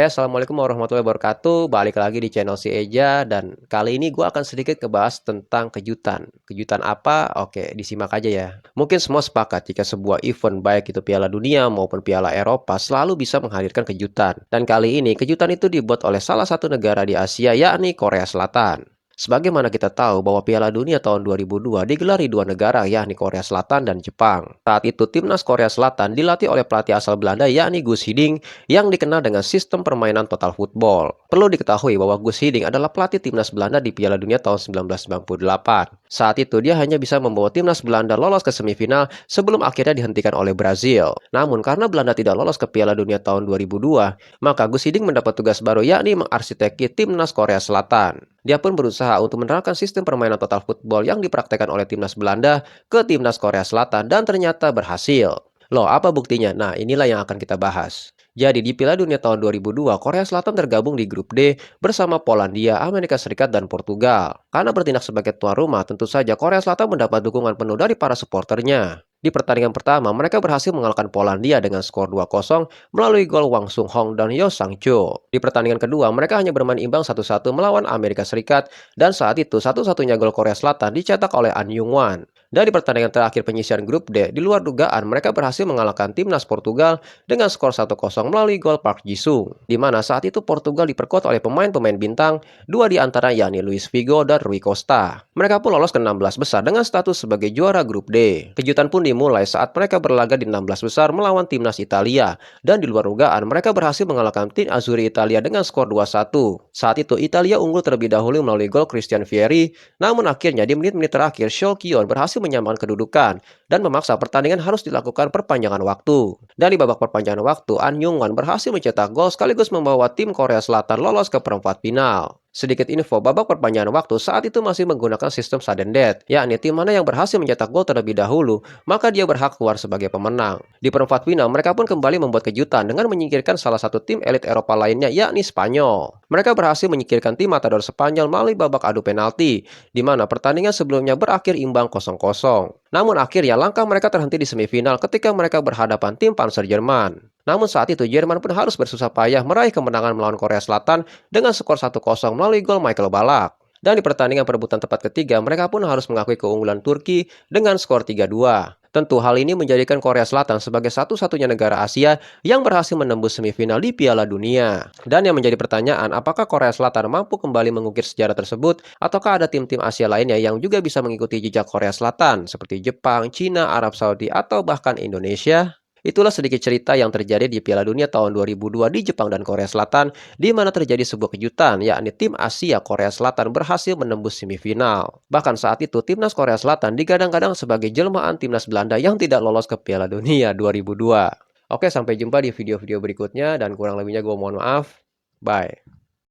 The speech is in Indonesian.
Assalamualaikum warahmatullahi wabarakatuh. Balik lagi di channel si Eja dan kali ini gue akan sedikit ngebahas tentang kejutan. Kejutan apa? Oke, disimak aja ya. Mungkin semua sepakat jika sebuah event baik itu Piala Dunia maupun Piala Eropa selalu bisa menghadirkan kejutan. Dan kali ini kejutan itu dibuat oleh salah satu negara di Asia yakni Korea Selatan. Sebagaimana kita tahu bahwa Piala Dunia tahun 2002 digelar di dua negara yakni Korea Selatan dan Jepang. Saat itu timnas Korea Selatan dilatih oleh pelatih asal Belanda yakni Guus Hiddink yang dikenal dengan sistem permainan total football. Perlu diketahui bahwa Guus Hiddink adalah pelatih timnas Belanda di Piala Dunia tahun 1998. Saat itu dia hanya bisa membawa timnas Belanda lolos ke semifinal sebelum akhirnya dihentikan oleh Brazil. Namun karena Belanda tidak lolos ke Piala Dunia tahun 2002, maka Guus Hiddink mendapat tugas baru yakni mengarsiteki timnas Korea Selatan. Dia pun berusaha untuk menerapkan sistem permainan total football yang dipraktekkan oleh timnas Belanda ke timnas Korea Selatan dan ternyata berhasil. Loh, apa buktinya? Nah, inilah yang akan kita bahas. Jadi di Piala Dunia tahun 2002, Korea Selatan tergabung di grup D bersama Polandia, Amerika Serikat, dan Portugal. Karena bertindak sebagai tuan rumah, tentu saja Korea Selatan mendapat dukungan penuh dari para supporternya. Di pertandingan pertama, mereka berhasil mengalahkan Polandia dengan skor 2-0 melalui gol Wang Sung Hong dan Yo Sang Cho. Di pertandingan kedua, mereka hanya bermain imbang 1-1 melawan Amerika Serikat, dan saat itu satu-satunya gol Korea Selatan dicetak oleh An Yung Wan. Dan di pertandingan terakhir penyisian grup D, di luar dugaan mereka berhasil mengalahkan timnas Portugal dengan skor 1-0 melalui gol Park Ji-sung. Di mana saat itu Portugal diperkuat oleh pemain-pemain bintang, dua di antara yakni Luis Figo dan Rui Costa. Mereka pun lolos ke 16 besar dengan status sebagai juara grup D. Kejutan pun dimulai saat mereka berlaga di 16 besar melawan timnas Italia. Dan di luar dugaan mereka berhasil mengalahkan tim Azzurri Italia dengan skor 2-1. Saat itu Italia unggul terlebih dahulu melalui gol Christian Vieri, namun akhirnya di menit-menit terakhir Seo Kyon berhasil menyamakan kedudukan dan memaksa pertandingan harus dilakukan perpanjangan waktu. Dan di babak perpanjangan waktu, An Yung Wan berhasil mencetak gol sekaligus membawa tim Korea Selatan lolos ke perempat final. Sedikit info, babak perpanjangan waktu saat itu masih menggunakan sistem sudden death, yakni tim mana yang berhasil mencetak gol terlebih dahulu, maka dia berhak keluar sebagai pemenang. Di perempat final, mereka pun kembali membuat kejutan dengan menyingkirkan salah satu tim elit Eropa lainnya, yakni Spanyol. Mereka berhasil menyingkirkan tim Matador Spanyol melalui babak adu penalti, di mana pertandingan sebelumnya berakhir imbang 0-0. Namun akhirnya langkah mereka terhenti di semifinal ketika mereka berhadapan tim Panzer Jerman. Namun saat itu Jerman pun harus bersusah payah meraih kemenangan melawan Korea Selatan dengan skor 1-0 melalui gol Michael Ballack. Dan di pertandingan perebutan tempat ketiga, mereka pun harus mengakui keunggulan Turki dengan skor 3-2. Tentu hal ini menjadikan Korea Selatan sebagai satu-satunya negara Asia yang berhasil menembus semifinal di Piala Dunia. Dan yang menjadi pertanyaan, apakah Korea Selatan mampu kembali mengukir sejarah tersebut ataukah ada tim-tim Asia lainnya yang juga bisa mengikuti jejak Korea Selatan seperti Jepang, Cina, Arab Saudi, atau bahkan Indonesia? Itulah sedikit cerita yang terjadi di Piala Dunia tahun 2002 di Jepang dan Korea Selatan, di mana terjadi sebuah kejutan, yakni tim Asia Korea Selatan berhasil menembus semifinal. Bahkan saat itu, timnas Korea Selatan digadang-gadang sebagai jelmaan timnas Belanda yang tidak lolos ke Piala Dunia 2002. Oke, sampai jumpa di video-video berikutnya, dan kurang lebihnya gue mohon maaf. Bye.